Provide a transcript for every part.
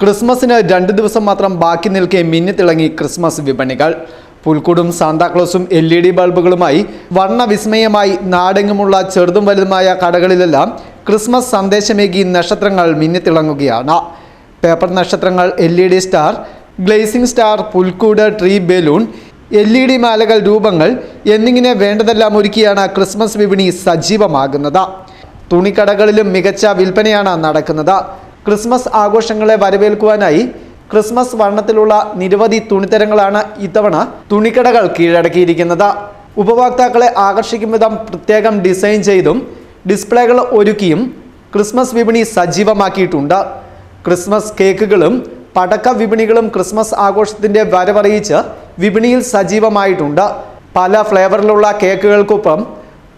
ക്രിസ്മസിന് 2 ദിവസം മാത്രം ബാക്കി നിൽക്കെ മിന്നിത്തിളങ്ങി ക്രിസ്മസ് വിപണികൾ. പുൽക്കൂടും സാന്താക്ലോസും LED ബൾബുകളുമായി വർണ്ണവിസ്മയമായി നാടെങ്ങുമുള്ള ചെറുതും വലുതുമായ കടകളിലെല്ലാം ക്രിസ്മസ് സന്ദേശമേകി നക്ഷത്രങ്ങൾ മിന്നിത്തിളങ്ങുകയാണ്. പേപ്പർ നക്ഷത്രങ്ങൾ, LED സ്റ്റാർ, ഗ്ലേസിംഗ് സ്റ്റാർ, പുൽക്കൂട്, ട്രീ, ബലൂൺ, LED മാലകൾ, രൂപങ്ങൾ എന്നിങ്ങനെ വേണ്ടതെല്ലാം ഒരുക്കിയാണ് ക്രിസ്മസ് വിപണി സജീവമാകുന്നത്. തുണിക്കടകളിലും മികച്ച വിൽപ്പനയാണ് നടക്കുന്നത്. ക്രിസ്മസ് ആഘോഷങ്ങളെ വരവേൽക്കുവാനായി ക്രിസ്മസ് വർണ്ണത്തിലുള്ള നിരവധി തുണിത്തരങ്ങളാണ് ഇത്തവണ തുണിക്കടകൾ കീഴടക്കിയിരിക്കുന്നത്. ഉപഭോക്താക്കളെ ആകർഷിക്കും വിധം പ്രത്യേകം ഡിസൈൻ ചെയ്തും ഡിസ്പ്ലേകൾ ഒരുക്കിയും ക്രിസ്മസ് വിപണി സജീവമാക്കിയിട്ടുണ്ട്. ക്രിസ്മസ് കേക്കുകളും പടക്ക വിപണികളും ക്രിസ്മസ് ആഘോഷത്തിൻ്റെ വരവറിയിച്ച് വിപണിയിൽ സജീവമായിട്ടുണ്ട്. പല ഫ്ലേവറിലുള്ള കേക്കുകൾക്കൊപ്പം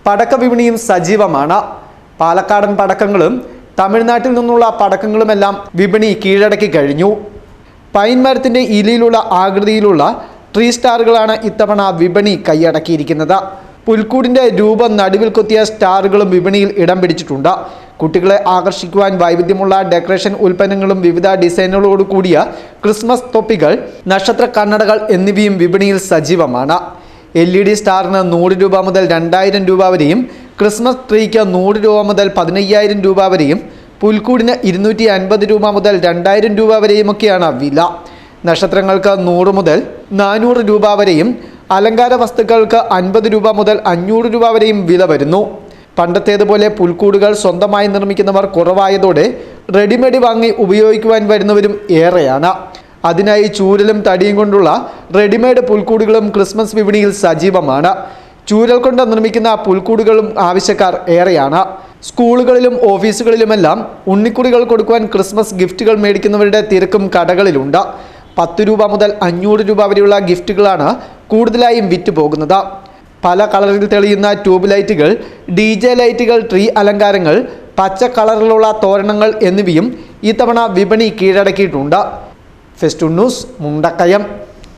പടക്ക വിപണിയും സജീവമാണ്. പാലക്കാടൻ പടക്കങ്ങളും തമിഴ്നാട്ടിൽ നിന്നുള്ള പടക്കങ്ങളുമെല്ലാം വിപണി കീഴടക്കി കഴിഞ്ഞു. പൈൻ മരത്തിൻ്റെ ഇലയിലുള്ള ആകൃതിയിലുള്ള ട്രീ സ്റ്റാറുകളാണ് ഇത്തവണ വിപണി കൈയടക്കിയിരിക്കുന്നത്. പുൽക്കൂടിൻ്റെ രൂപം നടുവിൽ കൊത്തിയ സ്റ്റാറുകളും വിപണിയിൽ ഇടം പിടിച്ചിട്ടുണ്ട്. കുട്ടികളെ ആകർഷിക്കുവാൻ വൈവിധ്യമുള്ള ഡെക്കറേഷൻ ഉൽപ്പന്നങ്ങളും വിവിധ ഡിസൈനുകളോട് കൂടിയ ക്രിസ്മസ് തൊപ്പികൾ, നക്ഷത്ര കണ്ണടകൾ എന്നിവയും വിപണിയിൽ സജീവമാണ്. LED സ്റ്റാറിന് 100 രൂപ മുതൽ 2000 രൂപ വരെയും, ക്രിസ്മസ് ട്രീക്ക് 100 രൂപ മുതൽ 15000 രൂപ വരെയും, പുൽക്കൂടിന് 250 രൂപ മുതൽ 2000 രൂപ വരെയുമൊക്കെയാണ് വില. നക്ഷത്രങ്ങൾക്ക് 100 മുതൽ 400 രൂപ വരെയും, അലങ്കാര വസ്തുക്കൾക്ക് 50 രൂപ മുതൽ 500 രൂപ വരെയും വില വരുന്നു. പണ്ടത്തേതുപോലെ പുൽക്കൂടുകൾ സ്വന്തമായി നിർമ്മിക്കുന്നവർ കുറവായതോടെ റെഡിമെയ്ഡ് വാങ്ങി ഉപയോഗിക്കുവാൻ വരുന്നവരും ഏറെയാണ്. അതിനായി ചൂരലും തടിയും കൊണ്ടുള്ള റെഡിമെയ്ഡ് പുൽക്കൂടുകളും ക്രിസ്മസ് വിപണിയിൽ സജീവമാണ്. ചൂരൽ കൊണ്ട് നിർമ്മിക്കുന്ന പുൽക്കൂടുകളും ആവശ്യക്കാർ ഏറെയാണ്. സ്കൂളുകളിലും ഓഫീസുകളിലുമെല്ലാം ഉണ്ണിക്കുറികൾ കൊടുക്കുവാൻ ക്രിസ്മസ് ഗിഫ്റ്റുകൾ മേടിക്കുന്നവരുടെ തിരക്കും കടകളിലുണ്ട്. 10 രൂപ മുതൽ 500 രൂപ വരെയുള്ള ഗിഫ്റ്റുകളാണ് കൂടുതലായും വിറ്റുപോകുന്നത്. പല കളറിൽ തെളിയുന്ന ട്യൂബ് ലൈറ്റുകൾ, DJ ലൈറ്റുകൾ, ട്രീ അലങ്കാരങ്ങൾ, പച്ച കളറിലുള്ള തോരണങ്ങൾ എന്നിവയും ഇത്തവണ വിപണി കീഴടക്കിയിട്ടുണ്ട്. Festoon news, Mundakayam.